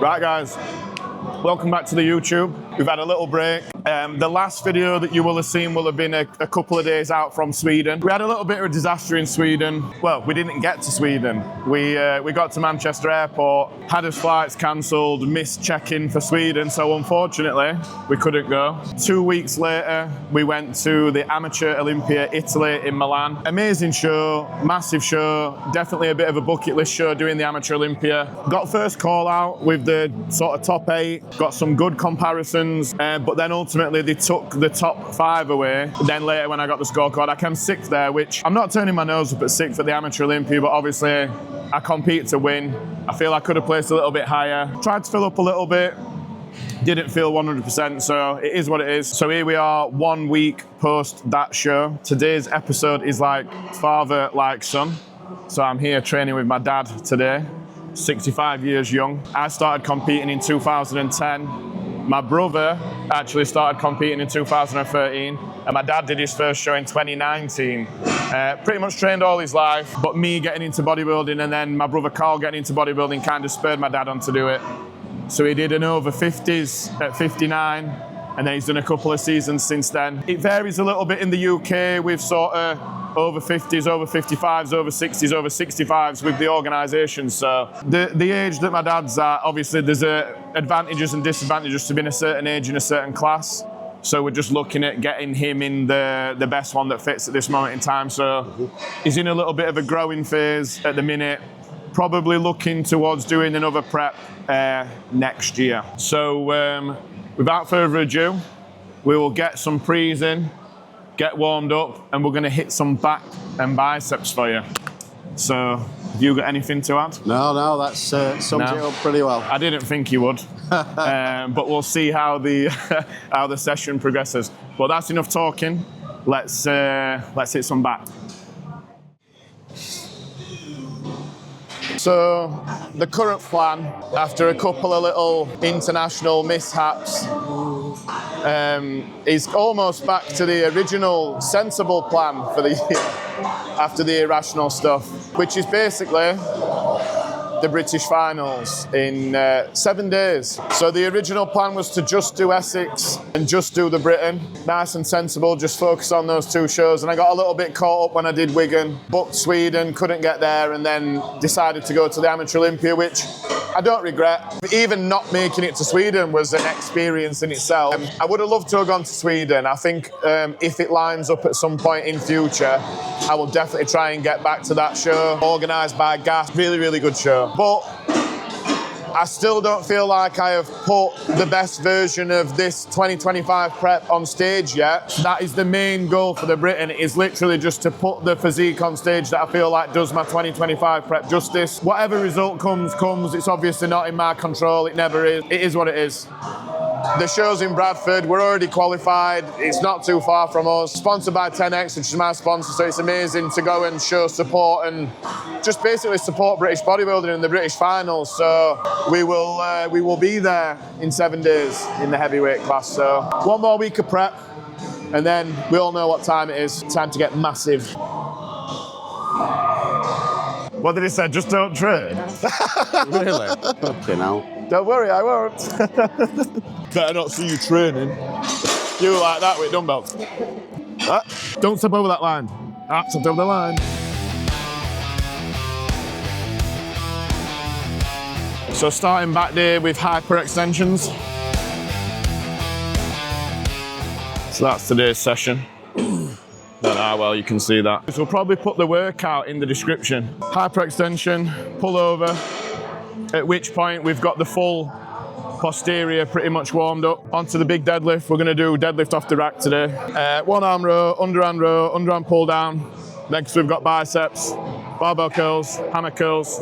Right guys, welcome back to the YouTube. We've had a little break. The last video that you will have seen will have been a couple of days out from Sweden. We had a little bit of a disaster in Sweden. Well, we didn't get to Sweden. We got to Manchester Airport, had his flights cancelled, missed check-in for Sweden, so unfortunately we couldn't go. 2 weeks later, we went to the Amateur Olympia Italy in Milan. Amazing show, massive show, definitely a bit of a bucket list show doing the Amateur Olympia. Got first call out with the sort of top 8, got some good comparisons, but then ultimately they took the top 5 away. Then later when I got the scorecard, I came 6th there, which I'm not turning my nose up at 6th at the Amateur Olympia, but obviously I compete to win. I feel I could have placed a little bit higher. Tried to fill up a little bit, didn't feel 100%, so it is what it is. So here we are 1 week post that show. Today's episode is like father, like son. So I'm here training with my dad today, 65 years young. I started competing in 2010. My brother actually started competing in 2013, and my dad did his first show in 2019. Pretty much trained all his life, but me getting into bodybuilding and then my brother Carl getting into bodybuilding kind of spurred my dad on to do it. So he did an over 50s at 59, and then he's done a couple of seasons since then. It varies a little bit in the UK with sort of over 50s, over 55s, over 60s, over 65s with the organisation. So the age that my dad's at, obviously there's advantages and disadvantages to being a certain age in a certain class. So we're just looking at getting him in the best one that fits at this moment in time. So he's in a little bit of a growing phase at the minute, probably looking towards doing another prep next year. So without further ado, we will get some pre's in, get warmed up, and we're going to hit some back and biceps for you. So, have you got anything to add? No, that's sums it up pretty well. I didn't think you would, but we'll see how the how the session progresses. But that's enough talking. Let's hit some back. So, the current plan, after a couple of little international mishaps, is almost back to the original sensible plan for the year after the irrational stuff, which is basically the British finals in 7 days. So the original plan was to just do Essex and just do the Britain. Nice and sensible, just focus on those 2 shows. And I got a little bit caught up when I did Wigan, booked Sweden, couldn't get there, and then decided to go to the Amateur Olympia, which I don't regret. Even not making it to Sweden was an experience in itself. I would have loved to have gone to Sweden. I think if it lines up at some point in future, I will definitely try and get back to that show, organised by Gas. Really, really good show. But I still don't feel like I have put the best version of this 2025 prep on stage yet. That is the main goal for the Britain. It is literally just to put the physique on stage that I feel like does my 2025 prep justice. Whatever result comes. It's obviously not in my control. It never is. It is what it is. The show's in Bradford. We're already qualified. It's not too far from us. Sponsored by 10X, which is my sponsor, so it's amazing to go and show support and just basically support British bodybuilding in the British finals. So we will be there in 7 days in the heavyweight class. So 1 more week of prep, and then we all know what time it is. Time to get massive. What did he say? Just don't train? Really? Okay, now. Don't worry, I won't. Better not see you training. You like that with dumbbells. Don't step over that line. Step over the line. So starting back day with hyper extensions. So that's today's session. Don't know how well you can see that. So we'll probably put the workout in the description. Hyper extension, pullover, at which point we've got the full posterior pretty much warmed up. Onto the big deadlift. We're going to do deadlift off the rack today. 1 arm row, underarm pull down. Next we've got biceps, barbell curls, hammer curls,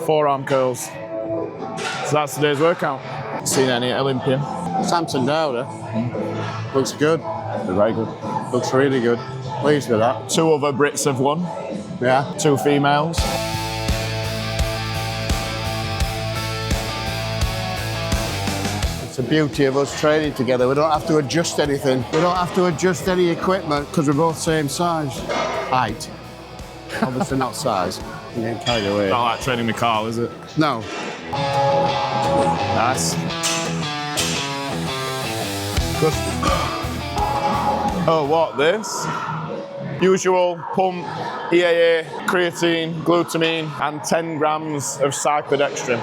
forearm curls. So that's today's workout. Seen any at Olympia? Samson Dowder. Looks good. Very good. Looks really good. Pleased with that. 2 other Brits have won. Yeah. 2 females. It's the beauty of us training together. We don't have to adjust anything. We don't have to adjust any equipment because we're both same size. Height. Obviously not size. You're getting carried away. Not like training with Carl, is it? No. Nice. Good. Oh, what, this? Usual pump, EAA, creatine, glutamine, and 10 grams of cyclodextrin.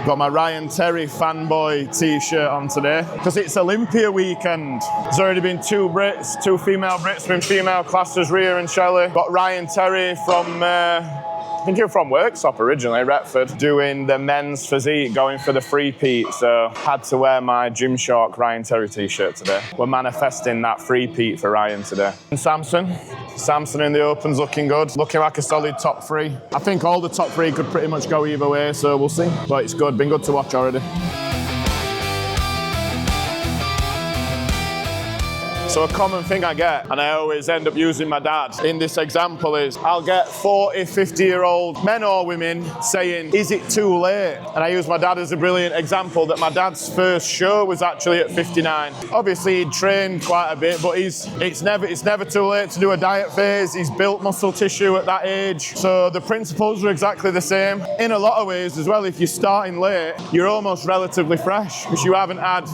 Got my Ryan Terry fanboy t-shirt on today because it's Olympia weekend. There's already been two female Brits from female classes, Rhea and Shelley. Got Ryan Terry from, I think you're from Worksop originally, Retford, doing the men's physique, going for the three-peat. So had to wear my Gymshark Ryan Terry t-shirt today. We're manifesting that three-peat for Ryan today. And Samson in the Open's looking good. Looking like a solid top three. I think all the top three could pretty much go either way, so we'll see. But it's good, been good to watch already. So a common thing I get, and I always end up using my dad in this example, is I'll get 40, 50-year-old men or women saying, is it too late? And I use my dad as a brilliant example that my dad's first show was actually at 59. Obviously he'd trained quite a bit, but it's never too late to do a diet phase. He's built muscle tissue at that age. So the principles are exactly the same. In a lot of ways as well, if you're starting late, you're almost relatively fresh because you haven't had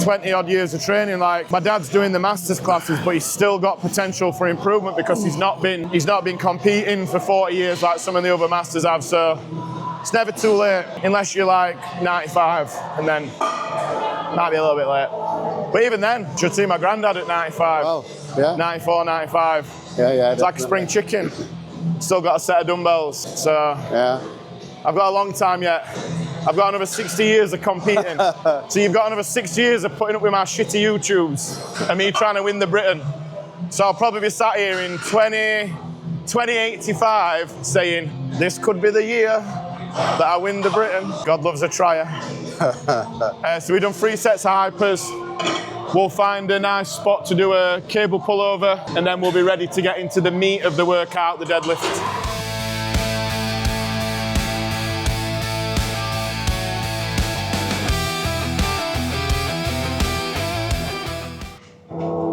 20 odd years of training. Like my dad's doing the masters classes, but he's still got potential for improvement because he's not been competing for 40 years like some of the other masters have. So it's never too late unless you're like 95, and then might be a little bit late. But even then, should see my granddad at 95. Oh, yeah. 94, 95. Yeah. It's like a spring chicken. Still got a set of dumbbells. So yeah. I've got a long time yet. I've got another 60 years of competing. So you've got another 6 years of putting up with my shitty YouTubes and me trying to win the Britain. So I'll probably be sat here in 2085 saying, this could be the year that I win the Britain. God loves a trier. So we've done 3 sets of hypers. We'll find a nice spot to do a cable pullover, and then we'll be ready to get into the meat of the workout, the deadlift.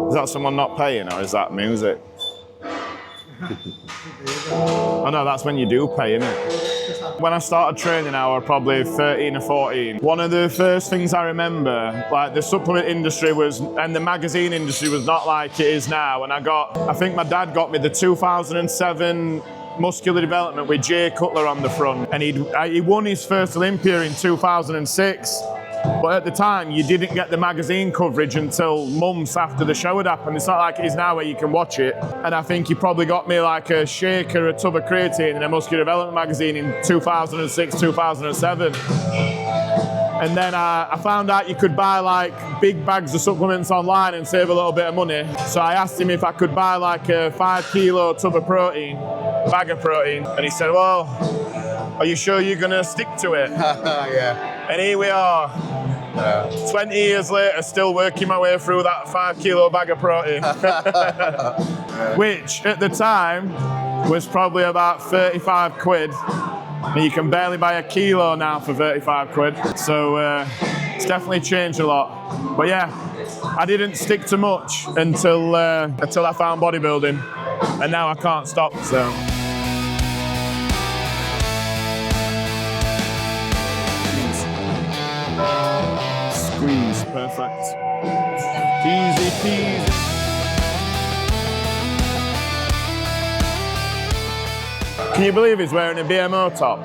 Is that someone not paying, or is that music? Oh no, that's when you do pay, isn't it? When I started training, I was probably 13 or 14. One of the first things I remember, like the supplement industry and the magazine industry was not like it is now. And I think my dad got me the 2007 Muscular Development with Jay Cutler on the front. And he won his first Olympia in 2006. But at the time, you didn't get the magazine coverage until months after the show had happened. It's not like it is now where you can watch it. And I think he probably got me like a shaker, a tub of creatine in a Muscular Development magazine in 2006, 2007. And then I found out you could buy like big bags of supplements online and save a little bit of money. So I asked him if I could buy like a 5 kilo tub of protein, bag of protein. And he said, well, are you sure you're gonna stick to it? Yeah. And here we are. 20 years later, still working my way through that 5 kilo bag of protein. Which at the time was probably about 35 quid. And you can barely buy a kilo now for 35 quid. So it's definitely changed a lot. But yeah, I didn't stick to much until I found bodybuilding. And now I can't stop, so. Squeeze, perfect. Easy peasy. Can you believe he's wearing a BMO top?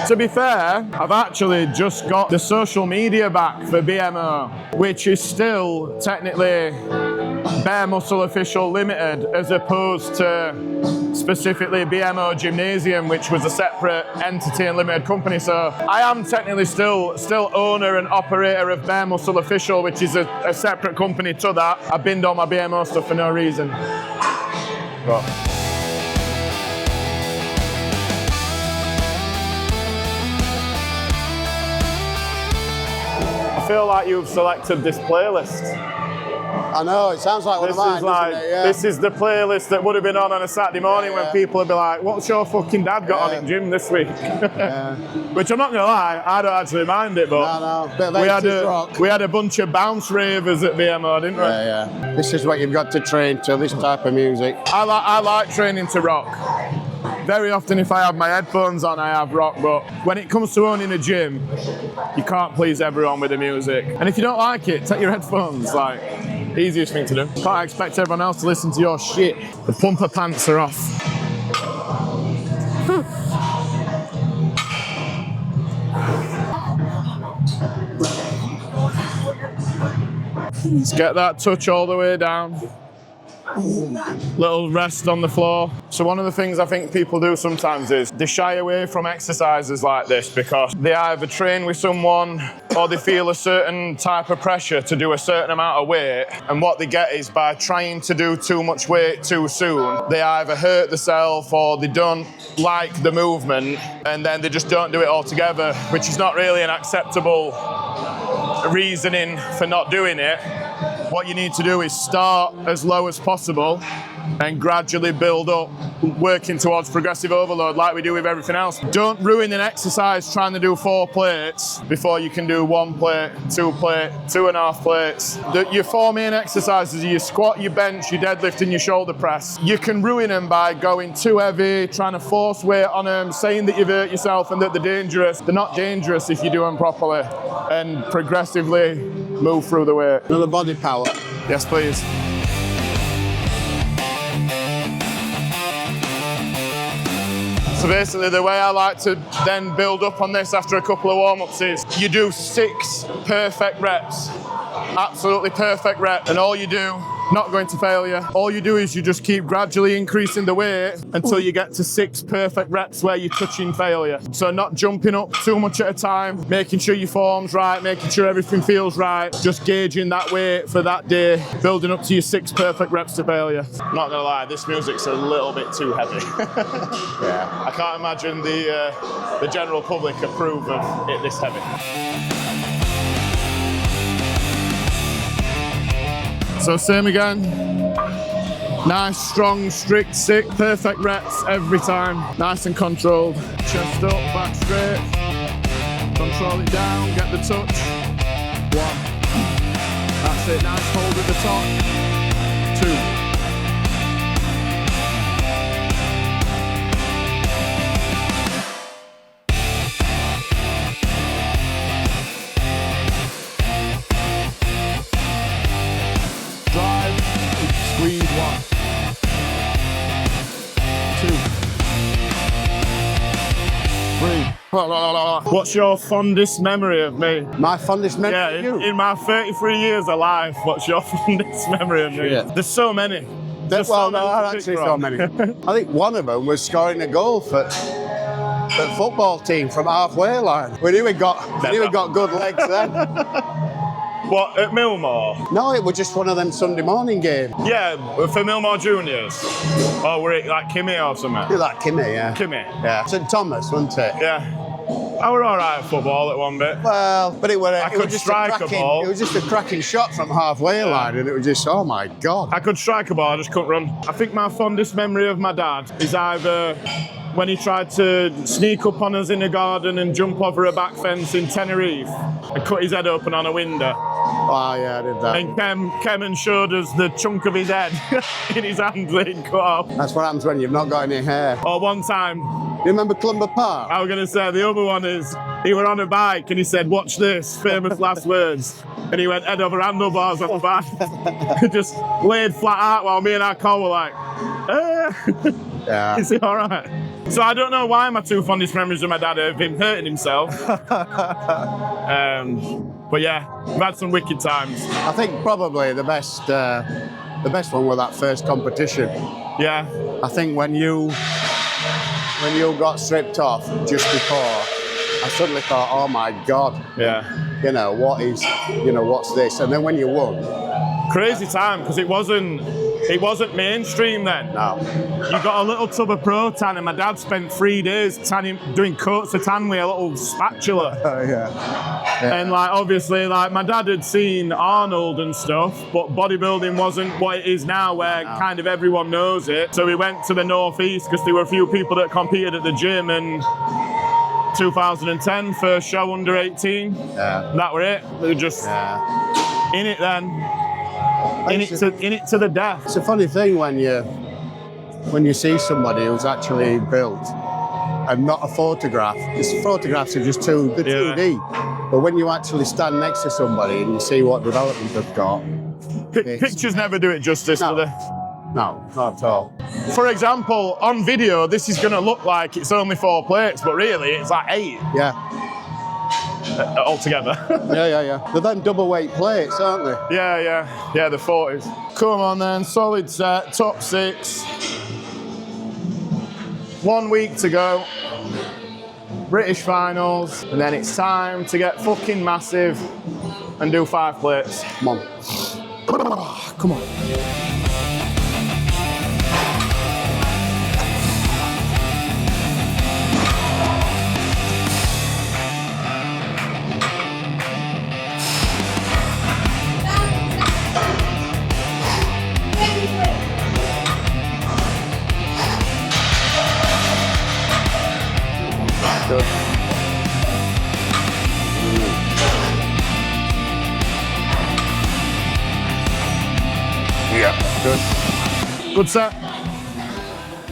To be fair, I've actually just got the social media back for BMO, which is still technically Bare Muscle Official Limited, as opposed to specifically BMO Gymnasium, which was a separate entity and limited company. So I am technically still owner and operator of Bare Muscle Official, which is a separate company to that. I binned all my BMO stuff for no reason. But I feel like you've selected this playlist. I know, it sounds like one of mine, doesn't it? Yeah. This is the playlist that would have been on a Saturday morning when people would be like, what's your fucking dad got on in gym this week? Which I'm not going to lie, I don't actually mind it, but we had a bunch of bounce ravers at BMO, didn't we? Yeah. This is what you've got to train to, this type of music. I like training to rock. Very often if I have my headphones on, I have rock, but when it comes to owning a gym, you can't please everyone with the music. And if you don't like it, take your headphones, like, easiest thing to do. Can't expect everyone else to listen to your shit. The pumper pants are off. Let's get that touch all the way down. Little rest on the floor. So one of the things I think people do sometimes is they shy away from exercises like this because they either train with someone or they feel a certain type of pressure to do a certain amount of weight, and what they get is by trying to do too much weight too soon, they either hurt themselves or they don't like the movement and then they just don't do it altogether, which is not really an acceptable reasoning for not doing it. What you need to do is start as low as possible and gradually build up, working towards progressive overload like we do with everything else. Don't ruin an exercise trying to do 4 plates before you can do 1 plate, 2 plate, 2.5 plates. Your 4 main exercises are your squat, your bench, your deadlift and your shoulder press. You can ruin them by going too heavy, trying to force weight on them, saying that you've hurt yourself and that they're dangerous. They're not dangerous if you do them properly, and progressively move through the weight. Another body power. Yes, please. So basically the way I like to then build up on this after a couple of warm-ups is you do 6 perfect reps, absolutely perfect reps, and all you do, not going to failure, all you do is you just keep gradually increasing the weight until you get to 6 perfect reps where you're touching failure. So not jumping up too much at a time, making sure your form's right, making sure everything feels right, just gauging that weight for that day, building up to your 6 perfect reps to failure. Not gonna lie, this music's a little bit too heavy. Yeah. I can't imagine the general public approve of it this heavy. So same again. Nice, strong, strict, 6 perfect reps every time. Nice and controlled. Chest up, back straight. Control it down, get the touch. 1. That's it, nice hold at the top. 2. Squeeze 1. 2. What's your fondest memory of me? My fondest memory Yeah, of you? in my 33 years of life, what's your fondest memory of me? Yeah. There's so many. There's Well, so no, many to actually pick so from. many. I think one of them was scoring a goal for the football team from halfway line. We knew we got good legs then. What, at Millmore? No, it was just one of them Sunday morning games. Yeah, for Millmore Juniors. Or were it like Kimmy or something? You like Kimmy, yeah. Kimmy? Yeah. St Thomas, wasn't it? Yeah. I were all right at football at one bit. Well, but it was could just strike a ball. It was just a cracking shot from halfway line, and it was just, oh my God. I could strike a ball, I just couldn't run. I think my fondest memory of my dad is either when he tried to sneak up on us in the garden and jump over a back fence in Tenerife and cut his head open on a window. Oh yeah, I did that. And Kemen showed us the chunk of his head in his hand that he'd cut off. That's what happens when you've not got any hair. Or one time, You remember Clumber Park? I was going to say, the other one is, he were on a bike and he said, "Watch this," famous last words. And he went head over handlebars on the bike. Just laid flat out while me and our Cole were like, Yeah. Is he all right? So I don't know why my 2 fondest memories of my dad have him hurting himself. But yeah, we've had some wicked times. I think probably the best one was that first competition. Yeah. I think when you got stripped off just before, I suddenly thought, oh my God. Yeah. What's this? And then when you won. Crazy time, because it wasn't mainstream then. No. You got a little tub of pro tan, and my dad spent 3 days doing coats of tan with a little spatula. Yeah. And obviously, my dad had seen Arnold and stuff, but bodybuilding wasn't what it is now, where kind of everyone knows it. So we went to the Northeast because there were a few people that competed at the gym, and 2010, first show under 18. Yeah. That were it. They were just in it then. In it to the death. It's a funny thing when when you see somebody who's actually built and not a photograph, because photographs are just they're 2D. But when you actually stand next to somebody and you see what development they've got. Pictures never do it justice, do they? No, not at all. For example, on video, this is going to look like it's only 4 plates, but really it's like 8. Yeah. Altogether. Yeah. They're then double weight plates, aren't they? Yeah, the 40s. Come on then, solid set, top 6. 1 week to go. British finals, and then it's time to get fucking massive and do 5 plates. Come on. Come on. Good. Yeah. Good set.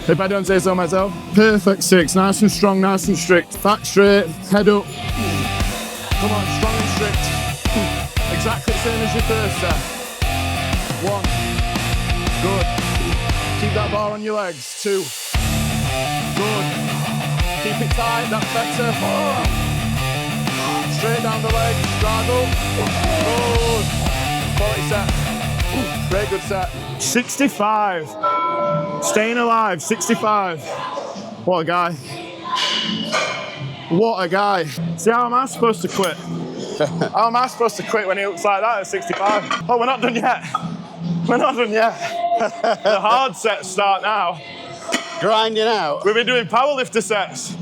If I don't say so myself. Perfect 6, nice and strong, nice and strict. Back straight, head up. Come on, strong and strict. Exactly the same as your first set. 1. Good. Keep that bar on your legs. 2. Good. Keep it tight, that's better. Straight down the leg, straddle. Good. Quality set. Great good set. 65. Staying alive, 65. What a guy. What a guy. See, how am I supposed to quit? How am I supposed to quit when he looks like that at 65? Oh, we're not done yet. We're not done yet. The hard sets start now. Grinding out. We've been doing powerlifter sets.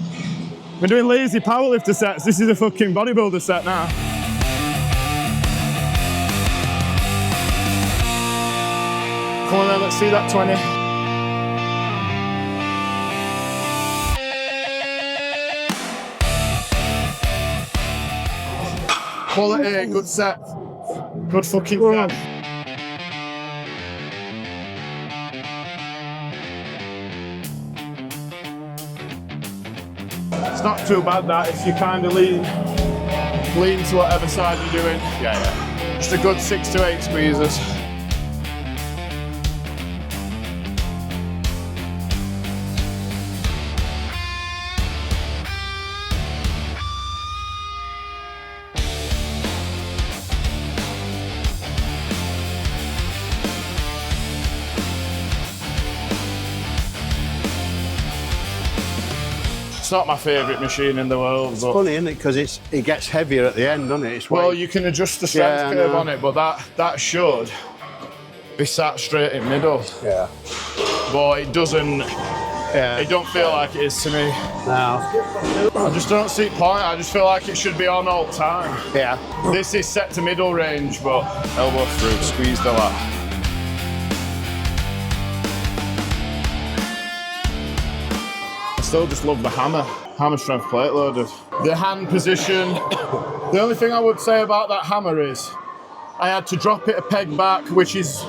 We're doing lazy powerlifter sets. This is a fucking bodybuilder set now. Come on then, let's see that 20. Quality, good set. Good fucking set. It's not too bad that if you kind of lean to whatever side you're doing. Yeah. Just a good 6 to 8 squeezes. It's not my favourite machine in the world. It's funny, isn't it? Because it gets heavier at the end, doesn't it? It's well, you can adjust the strength curve on it, but that should be sat straight in middle. Yeah. But it doesn't. Yeah. It don't feel like it is to me. No. I just don't see point. I just feel like it should be on all the time. Yeah. This is set to middle range, but elbow through, squeeze the lat. Still just love the hammer strength plate loaded. The hand position, the only thing I would say about that hammer is I had to drop it a peg back, which is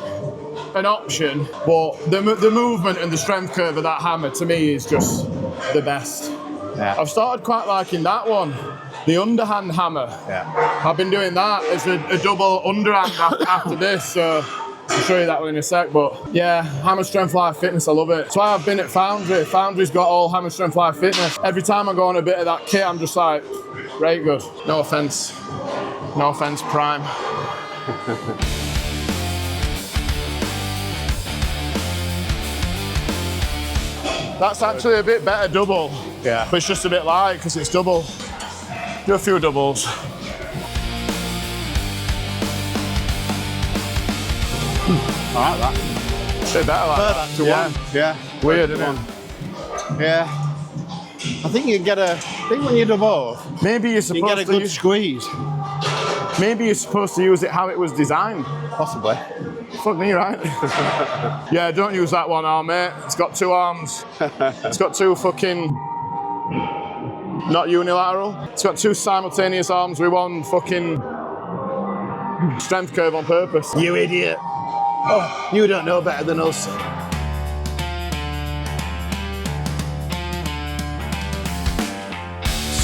an option, but the movement and the strength curve of that hammer to me is just the best. Yeah. I've started quite liking that one, the underhand hammer. Yeah. I've been doing that as a double underhand after this, so I'll show you that one in a sec, but yeah, Hammer Strength Life Fitness, I love it. That's why I've been at Foundry. Foundry's got all Hammer Strength Life Fitness. Every time I go on a bit of that kit, I'm just like, right, good. No offense, Prime. That's actually a bit better double. Yeah. But it's just a bit light because it's double. Do a few doubles. I like that. It's a bit better like that. To one. Yeah. Weird, isn't it? Yeah. I think you get I think when you do both, Maybe you're you supposed get a to good use, squeeze. maybe you're supposed to use it how it was designed. Possibly. Fuck me, right? Yeah, don't use that one arm, mate. It's got 2 arms. It's got 2 fucking, not unilateral. It's got 2 simultaneous arms with 1 fucking strength curve on purpose. You idiot. Oh, you don't know better than us.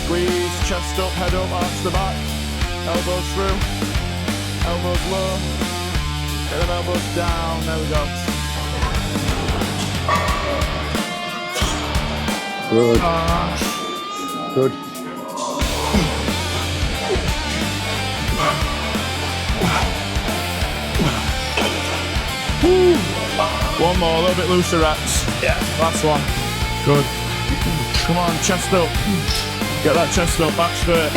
Squeeze, chest up, head up, arch the back. Elbows through, elbows low. Get them elbows down, there we go. Good. Good. One more, a little bit looser reps. Yeah. Last one. Good. Come on, chest up. Get that chest up, back straight.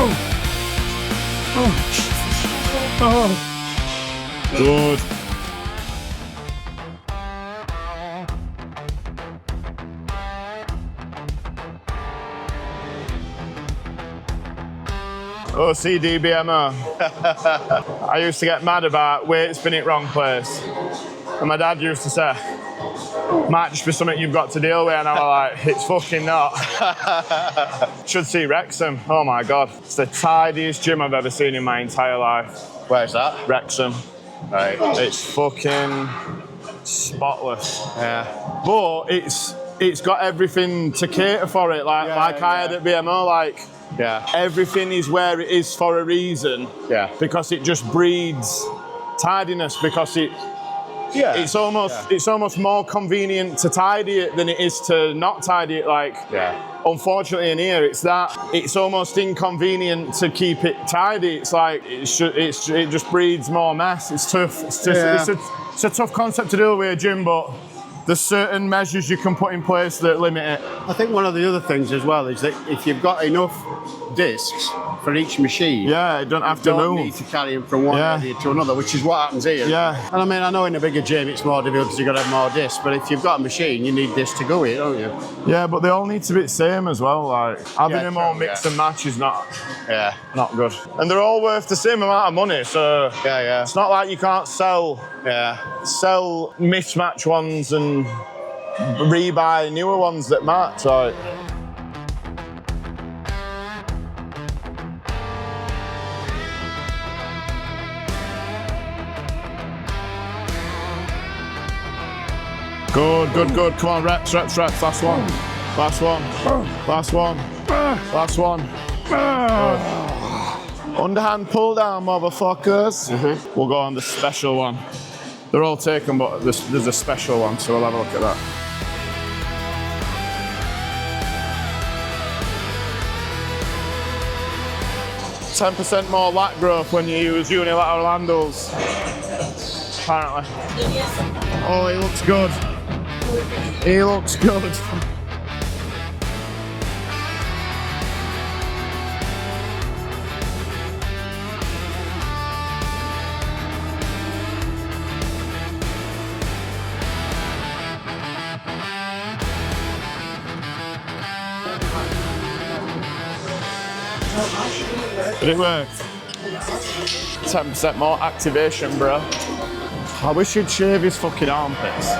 Good. Oh, CDBMO. I used to get mad about weights being in wrong place. And my dad used to say, might just be something you've got to deal with. And I was like, it's fucking not. Should see Wrexham. Oh my God. It's the tidiest gym I've ever seen in my entire life. Where's that? Wrexham. Right. It's fucking spotless. Yeah. But it's got everything to cater for it. Like I had at BMO, like everything is where it is for a reason. Yeah. Because it just breeds tidiness, because it's almost more convenient to tidy it than it is to not tidy it. Like, unfortunately in here, it's almost inconvenient to keep it tidy. It's like it just breeds more mess. It's tough. It's a tough concept to deal with a gym, but there's certain measures you can put in place that limit it. I think one of the other things as well is that if you've got enough discs for each machine, you don't have to move. You don't need to carry them from one area to another, which is what happens here. Yeah. And I mean, I know in a bigger gym it's more difficult because you've got to have more discs, but if you've got a machine, you need discs to go with, don't you? Yeah, but they all need to be the same as well. Like having them all mix and match is not good. And they're all worth the same amount of money, so it's not like you can't sell mismatch ones and rebuy newer ones that match. Like. Good. Come on, reps. Last one. Underhand pull down, motherfuckers. We'll go on the special one. They're all taken, but there's a special one, so we'll have a look at that. %10 more lat growth when you use unilateral handles, apparently. Oh, he looks good. He looks good. Did it work? 10% more activation, bro. I wish he'd shave his fucking armpits.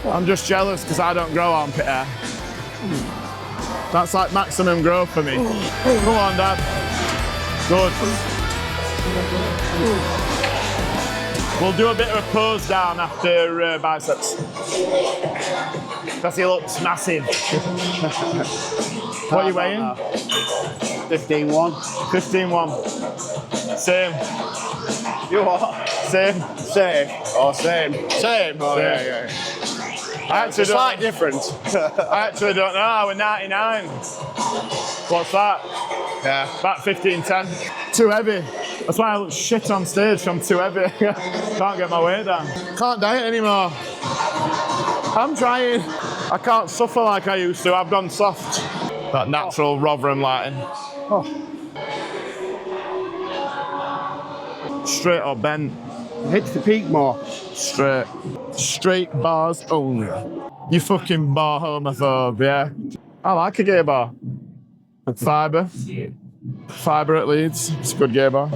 I'm just jealous because I don't grow armpit hair. That's like maximum growth for me. Come on, Dad. Good. We'll do a bit of a pose down after biceps. Because he looks massive. What are you weighing? 15-1. 15-1. Same. You what? Same. Oh, same. Oh, yeah. It's a slight difference. I actually don't know. We're 99. What's that? Yeah. About 15-10. Too heavy. That's why I look shit on stage. I'm too heavy. Can't get my weight down. Can't diet anymore. I'm trying. I can't suffer like I used to. I've gone soft. That natural Rotherham lighting. Straight or bent? Hit the peak more. Straight. Straight bars only. You fucking bar homophobe, yeah? I like a gay bar. Fibre. Fibre at Leeds. It's a good gay bar.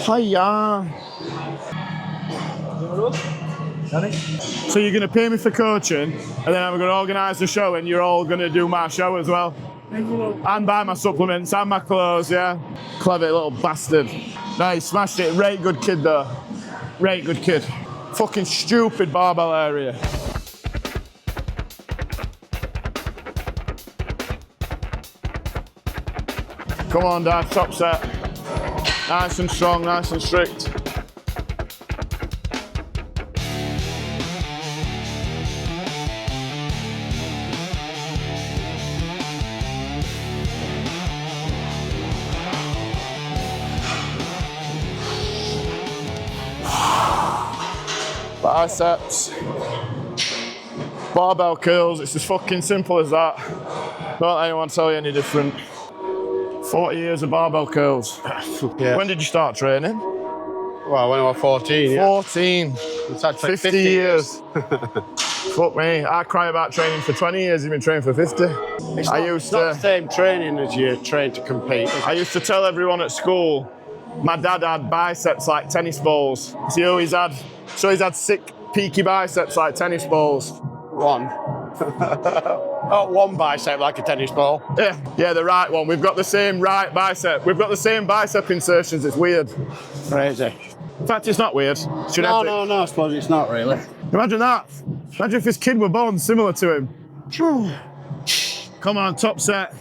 Hiya. So you're going to pay me for coaching, and then I'm going to organise the show, and you're all going to do my show as well. And buy my supplements and my clothes, yeah. Clever little bastard. No, he smashed it. Rate good kid though. Rate good kid. Fucking stupid barbell area. Come on, Dad, top set. Nice and strong, nice and strict. Biceps. Barbell curls, it's as fucking simple as that. Don't let anyone tell you any different. 40 years of barbell curls. Yeah. When did you start training? Well, when I was 14. Yeah. 14. It's actually 50 years. Fuck me. I cry about training for 20 years. You've been training for 50. It's not the same training as you train to compete. I used to tell everyone at school, my dad had biceps like tennis balls. So he's had sick, peaky biceps like tennis balls. One. Oh, one bicep like a tennis ball. Yeah, the right one. We've got the same right bicep. We've got the same bicep insertions. It's weird. Crazy. In fact, it's not weird. No, I suppose it's not really. Imagine that. Imagine if this kid were born similar to him. Come on, top set.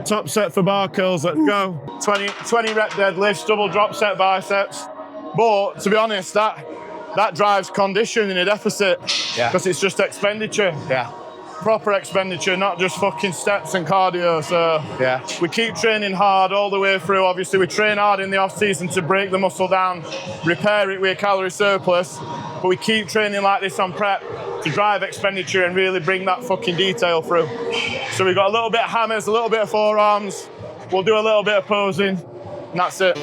Top set for bar curls, let's go. 20 rep deadlifts, double drop set biceps. But to be honest, that drives condition in a deficit. Yeah. Because it's just expenditure. Yeah. Proper expenditure, not just fucking steps and cardio. So yeah, we keep training hard all the way through. Obviously, we train hard in the off season to break the muscle down, repair it with a calorie surplus. But we keep training like this on prep to drive expenditure and really bring that fucking detail through. So we've got a little bit of hammers, a little bit of forearms. We'll do a little bit of posing, and that's it.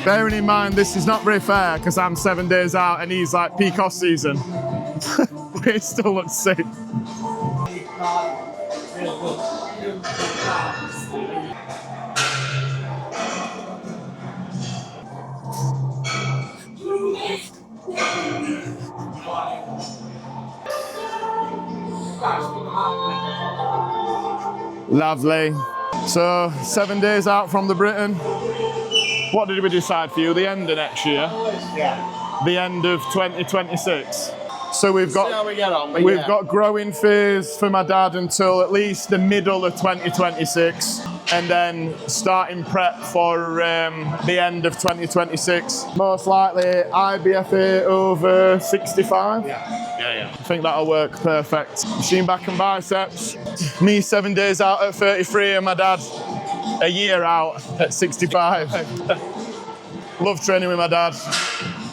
Bearing in mind, this is not very fair because I'm 7 days out and he's like peak off season. But it still looks sick. Lovely. So 7 days out from the Britain. What did we decide for you? The end of next year? Yeah. The end of 2026. So we've got, see how we get on, we've got growing phase for my dad until at least the middle of 2026, and then starting prep for the end of 2026. Most likely IBFA over 65. Yeah. I think that'll work perfect. Machine back and biceps. Me 7 days out at 33 and my dad a year out at 65. Love training with my dad.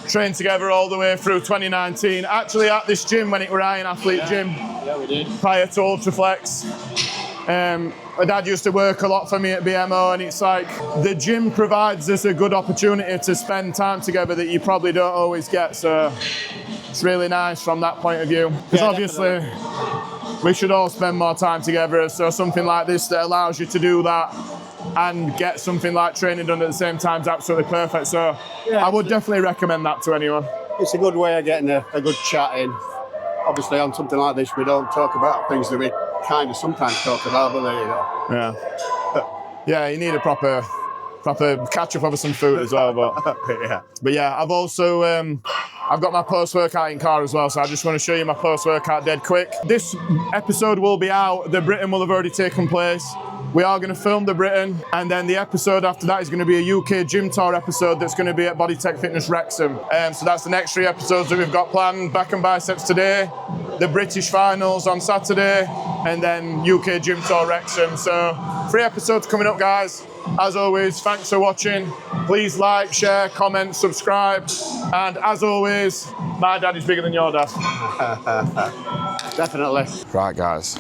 Trained together all the way through 2019. Actually at this gym when it were Iron Athlete Gym. Yeah, we did. Prior to Ultraflex. My dad used to work a lot for me at BMO, and it's like the gym provides us a good opportunity to spend time together that you probably don't always get. So it's really nice from that point of view. Because obviously we should all spend more time together. So something like this that allows you to do that and get something like training done at the same time is absolutely perfect. So yeah, I would definitely recommend that to anyone. It's a good way of getting a good chat in. Obviously on something like this we don't talk about things that we kind of sometimes talk about, but there you go. Yeah. Yeah, you need a proper catch up over some food as well. But yeah, I've also I've got my post-workout in car as well, so I just want to show you my post-workout dead quick. This episode will be out, the Britain will have already taken place. We are going to film the Britain, and then the episode after that is going to be a UK gym tour episode that's going to be at Bodytech Fitness Wrexham. So that's the next 3 episodes that we've got planned. Back and biceps today, the British finals on Saturday, and then UK gym tour Wrexham. So 3 episodes coming up, guys. As always, thanks for watching. Please like, share, comment, subscribe. And as always, my dad is bigger than your dad. definitely. Right, guys,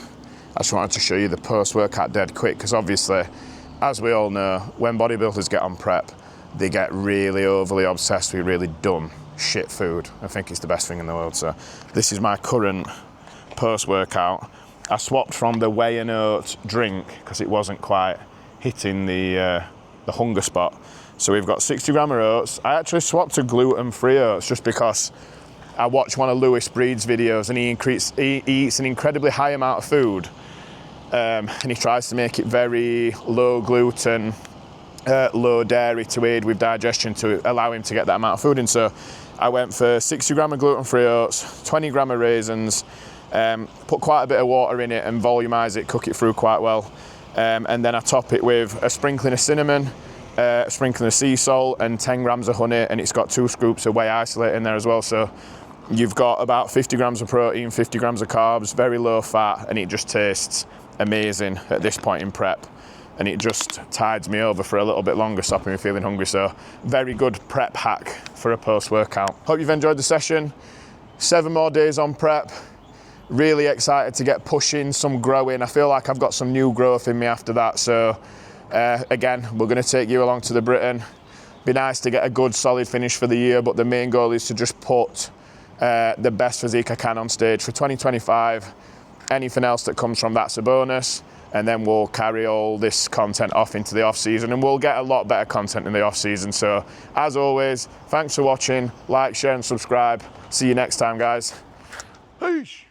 I just wanted to show you the post-workout dead quick, because obviously, as we all know, when bodybuilders get on prep, they get really overly obsessed with really dumb shit food. I think it's the best thing in the world. So this is my current post-workout. I swapped from the whey and oat drink because it wasn't quite hitting the hunger spot. So we've got 60 gram of oats. I actually swapped to gluten-free oats just because I watched one of Lewis Breed's videos, and he eats an incredibly high amount of food, and he tries to make it very low gluten, low dairy to aid with digestion to allow him to get that amount of food in. So I went for 60 gram of gluten-free oats, 20 gram of raisins, put quite a bit of water in it and volumize it, cook it through quite well. And then I top it with a sprinkling of cinnamon, a sprinkling of sea salt, and 10 grams of honey, and it's got 2 scoops of whey isolate in there as well. So you've got about 50 grams of protein, 50 grams of carbs, very low fat, and it just tastes amazing at this point in prep. And it just tides me over for a little bit longer, stopping me feeling hungry. So very good prep hack for a post-workout. Hope you've enjoyed the session. 7 more days on prep. Really excited to get pushing, some growing. I feel like I've got some new growth in me after that. So again, we're going to take you along to the Britain. Be nice to get a good solid finish for the year, but the main goal is to just put the best physique I can on stage for 2025. Anything else that comes from that's a bonus. And then we'll carry all this content off into the off season, and we'll get a lot better content in the off season. So as always, thanks for watching. Like, share and subscribe. See you next time, guys. Peace.